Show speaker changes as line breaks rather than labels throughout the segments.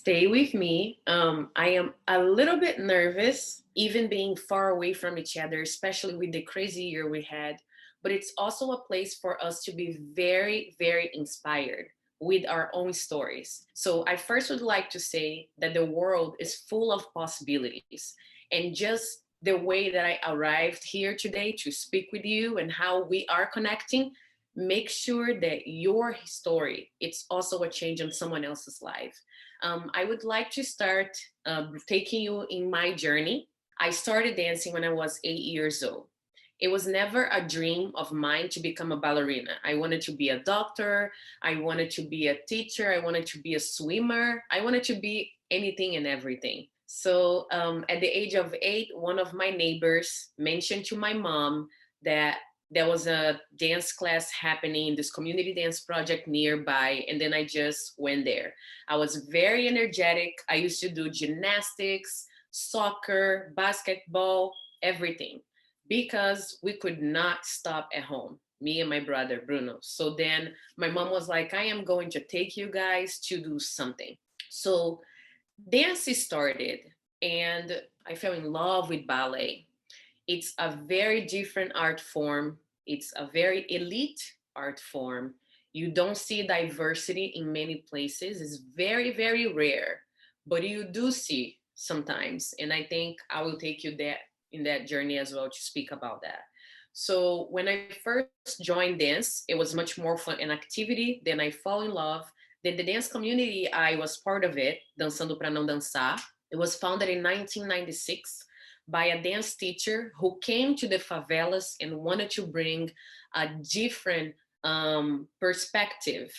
Stay with me. I am a little bit nervous, even being far away from each other, especially with the crazy year we had. But it's also a place for us to be very, very inspired with our own stories. So, I first would like to say that the world is full of possibilities. And just the way that I arrived here today to speak with you and how we are connecting, make sure that your story it's also a change in someone else's life. I would like to start taking you in my journey. I started dancing when I was 8 years old. It was never a dream of mine to become a ballerina. I wanted to be a doctor. I wanted to be a teacher. I wanted to be a swimmer. I wanted to be anything and everything. So at the age of 8, one of my neighbors mentioned to my mom that there was a dance class happening in this community dance project nearby, and then I just went there. I was very energetic. I used to do gymnastics, soccer, basketball, everything, because we could not stop at home, me and my brother Bruno. So then my mom was like, I am going to take you guys to do something. So dance started, and I fell in love with ballet. It's a very different art form. It's a very elite art form. You don't see diversity in many places. It's very, very rare, but you do see sometimes. And I think I will take you there in that journey as well to speak about that. So when I first joined dance, it was much more fun and activity. Then I fall in love. Then the dance community, I was part of it, Dançando Pra Não Dançar. It was founded in 1996 by a dance teacher who came to the favelas and wanted to bring a different perspective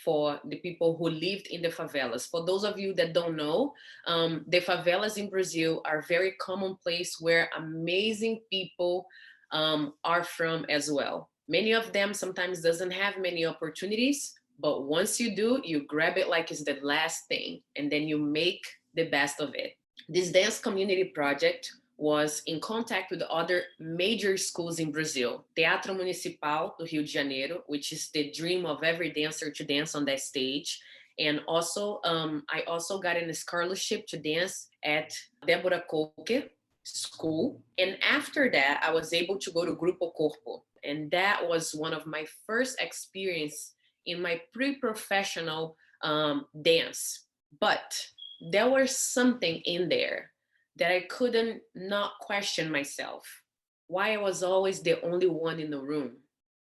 for the people who lived in the favelas. For those of you that don't know, the favelas in Brazil are a very common place where amazing people are from as well. Many of them sometimes doesn't have many opportunities, but once you do, you grab it like it's the last thing, and then you make the best of it. This dance community project was in contact with other major schools in Brazil. Teatro Municipal do Rio de Janeiro, which is the dream of every dancer to dance on that stage. And also, I also got a scholarship to dance at Débora Coker School. And after that, I was able to go to Grupo Corpo. And that was one of my first experience in my pre-professional dance. But there was something in there that I couldn't not question myself. Why I was always the only one in the room.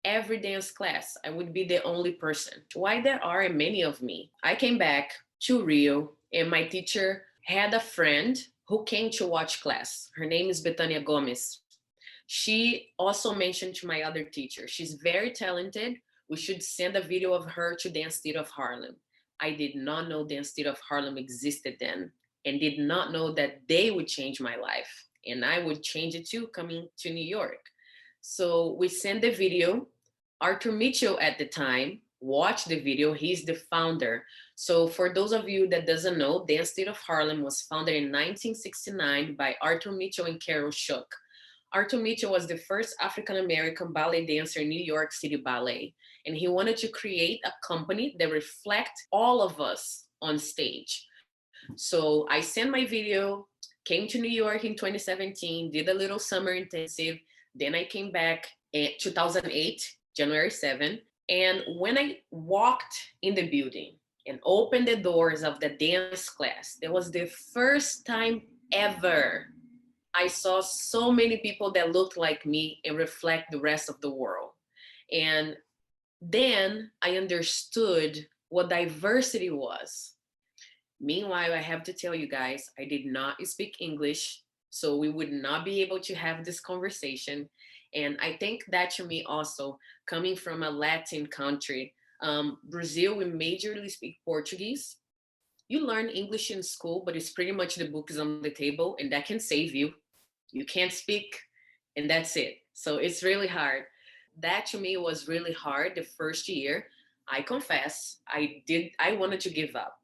Every dance class, I would be the only person. Why there are many of me? I came back to Rio, and my teacher had a friend who came to watch class. Her name is Betania Gomes. She also mentioned to my other teacher, she's very talented. We should send a video of her to Dance Theater of Harlem. I did not know Dance Theater of Harlem existed then, and did not know that they would change my life. And I would change it too, coming to New York. So we sent the video. Arthur Mitchell at the time watched the video. He's the founder. So for those of you that doesn't know, Dance Theater of Harlem was founded in 1969 by Arthur Mitchell and Carol Shook. Arthur Mitchell was the first African-American ballet dancer in New York City Ballet. And he wanted to create a company that reflect all of us on stage. So I sent my video, came to New York in 2017, did a little summer intensive. Then I came back in 2008, January 7. And when I walked in the building and opened the doors of the dance class, that was the first time ever I saw so many people that looked like me and reflect the rest of the world. And then I understood what diversity was. Meanwhile, I have to tell you guys, I did not speak English, so we would not be able to have this conversation. And I think that to me also, coming from a Latin country, Brazil, we majorly speak Portuguese. You learn English in school, but it's pretty much the book is on the table, and that can save you. You can't speak, and that's it. So it's really hard. That to me was really hard the first year. I confess, I wanted to give up.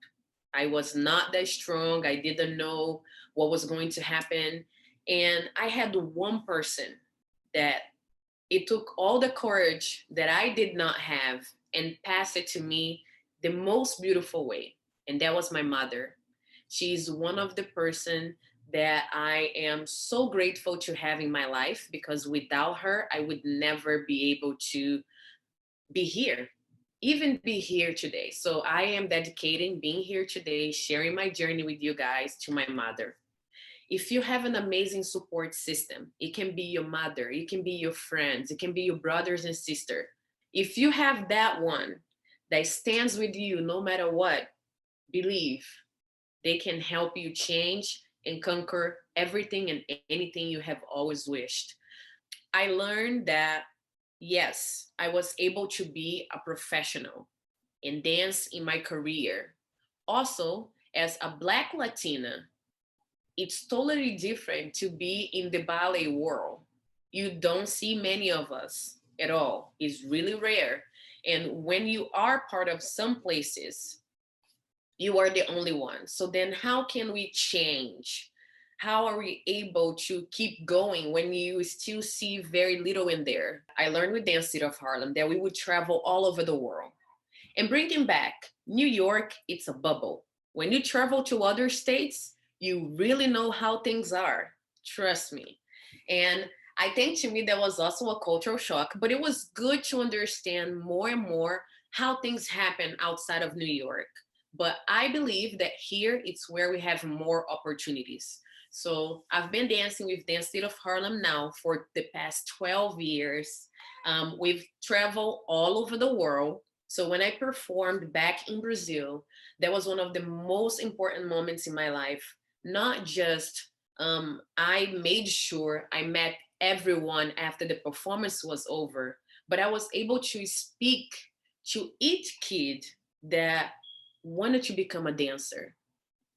I was not that strong. I didn't know what was going to happen. And I had one person that it took all the courage that I did not have and passed it to me the most beautiful way. And that was my mother. She's one of the person that I am so grateful to have in my life, because without her, I would never be able to be here, even be here today. So I am dedicating being here today, sharing my journey with you guys, to my mother. If you have an amazing support system, it can be your mother, it can be your friends, it can be your brothers and sister. If you have that one that stands with you no matter what, believe they can help you change and conquer everything and anything you have always wished. I learned that, yes, I was able to be a professional and dance in my career. Also, as a Black Latina, it's totally different to be in the ballet world. You don't see many of us at all. It's really rare. And when you are part of some places, you are the only one. So then how can we change? How are we able to keep going when you still see very little in there? I learned with Dance City of Harlem that we would travel all over the world. And bringing back New York, it's a bubble. When you travel to other states, you really know how things are. Trust me. And I think to me that was also a cultural shock, but it was good to understand more and more how things happen outside of New York. But I believe that here it's where we have more opportunities. So I've been dancing with Dance State of Harlem now for the past 12 years. We've traveled all over the world. So when I performed back in Brazil, that was one of the most important moments in my life. Not just I made sure I met everyone after the performance was over, but I was able to speak to each kid that wanted to become a dancer,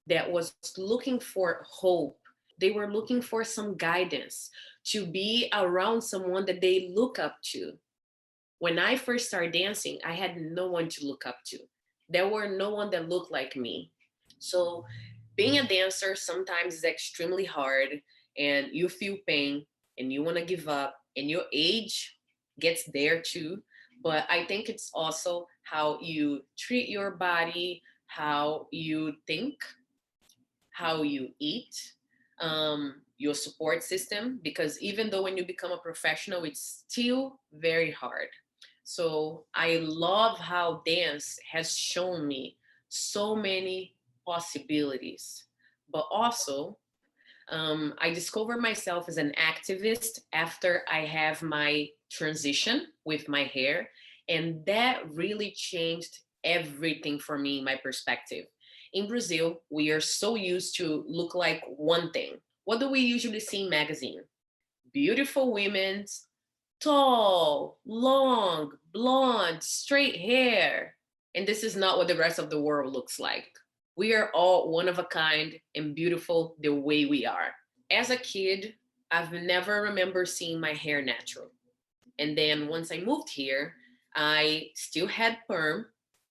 that was looking for hope. They were looking for some guidance, to be around someone that they look up to. When I first started dancing, I had no one to look up to. There were no one that looked like me. So being a dancer sometimes is extremely hard, and you feel pain and you want to give up, and your age gets there too. But I think it's also how you treat your body, how you think, how you eat, your support system, because even though when you become a professional, it's still very hard. So I love how dance has shown me so many possibilities, but also I discovered myself as an activist after I have my transition with my hair, and that really changed everything for me, my perspective. In Brazil, we are so used to look like one thing. What do we usually see in magazine? Beautiful women, tall, long, blonde, straight hair. And this is not what the rest of the world looks like. We are all one of a kind and beautiful the way we are. As a kid, I've never remember seeing my hair natural. And then once I moved here, I still had perm.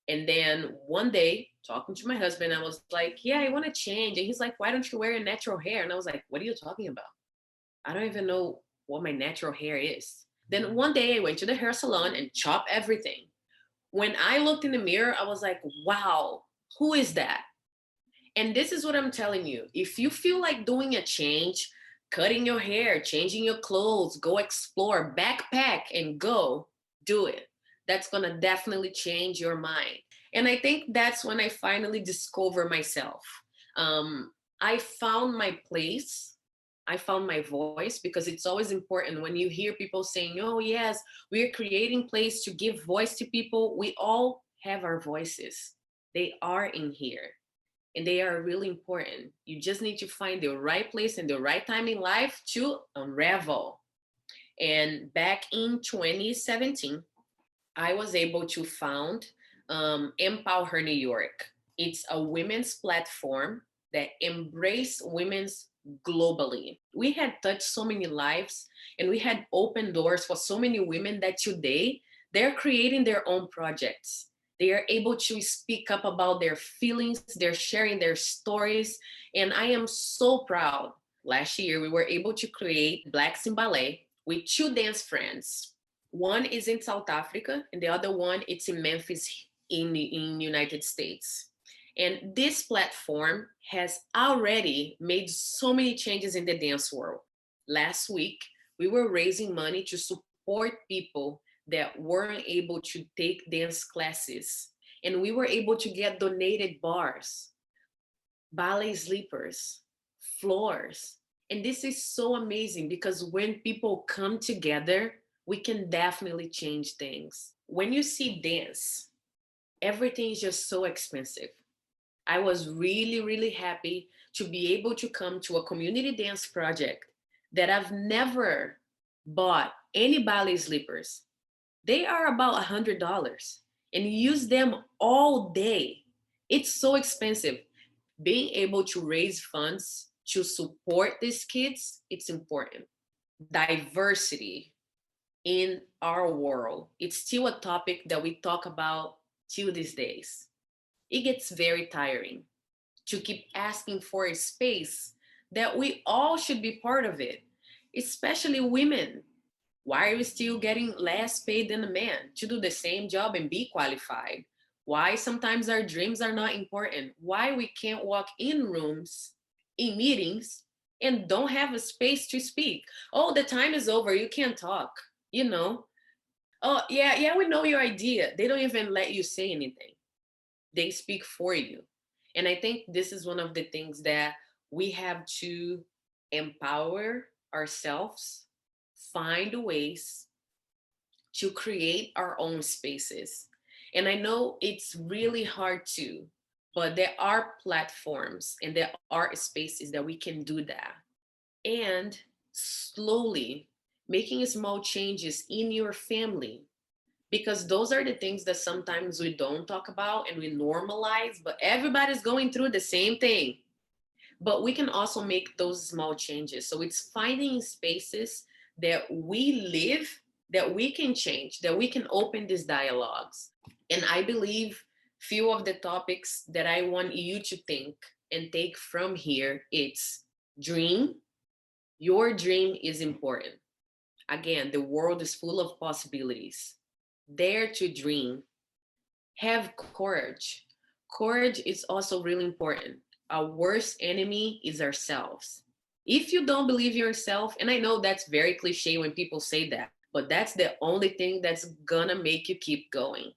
And then one day, talking to my husband, I was like, yeah, I want to change. And he's like, why don't you wear your natural hair? And I was like, what are you talking about? I don't even know what my natural hair is. Then one day I went to the hair salon and chopped everything. When I looked in the mirror, I was like, wow, who is that? And this is what I'm telling you. If you feel like doing a change, cutting your hair, changing your clothes, go explore, backpack and go, do it. That's going to definitely change your mind. And I think that's when I finally discover myself. I found my place. I found my voice, because it's always important when you hear people saying, oh, yes, we're creating place to give voice to people. We all have our voices. They are in here and they are really important. You just need to find the right place and the right time in life to unravel. And back in 2017, I was able to found Empower New York. It's a women's platform that embrace women's globally. We had touched so many lives and we had opened doors for so many women that today they're creating their own projects. They are able to speak up about their feelings, they're sharing their stories, and I am so proud. Last year, we were able to create Blacks in Ballet with two dance friends. One is in South Africa, and the other one it's in Memphis in United States. And this platform has already made so many changes in the dance world. Last week, we were raising money to support people that weren't able to take dance classes. And we were able to get donated bars, ballet sleepers, floors. And this is so amazing because when people come together, we can definitely change things. When you see dance, everything is just so expensive. I was really, really happy to be able to come to a community dance project that I've never bought any ballet slippers. They are about $100 and use them all day. It's so expensive. Being able to raise funds to support these kids, it's important. Diversity in our world, it's still a topic that we talk about till these days. It gets very tiring to keep asking for a space that we all should be part of it, especially women. Why are we still getting less paid than a man to do the same job and be qualified? Why sometimes our dreams are not important? Why we can't walk in rooms, in meetings, and don't have a space to speak? Oh, the time is over. You can't talk. You know? Oh, yeah, yeah, we know your idea. They don't even let you say anything. They speak for you. And I think this is one of the things that we have to empower ourselves, find ways to create our own spaces. And I know it's really hard to, but there are platforms and there are spaces that we can do that. And slowly making small changes in your family, because those are the things that sometimes we don't talk about and we normalize, but everybody's going through the same thing. But we can also make those small changes. So it's finding spaces that we live, that we can change, that we can open these dialogues. And I believe few of the topics that I want you to think and take from here, it's dream. Your dream is important. Again, the world is full of possibilities. Dare to dream. Have courage. Courage is also really important. Our worst enemy is ourselves. If you don't believe yourself, and I know that's very cliche when people say that, but that's the only thing that's gonna make you keep going.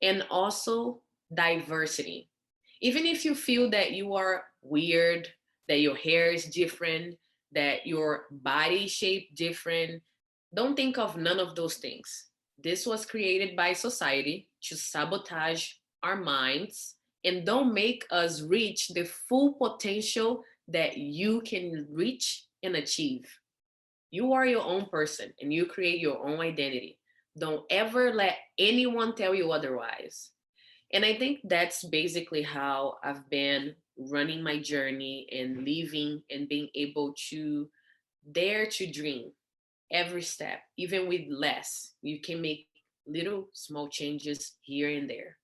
And also diversity. Even if you feel that you are weird, that your hair is different, that your body shape different, don't think of none of those things. This was created by society to sabotage our minds and don't make us reach the full potential that you can reach and achieve. You are your own person and you create your own identity. Don't ever let anyone tell you otherwise. And I think that's basically how I've been running my journey and living and being able to dare to dream every step, even with less. You can make little small changes here and there.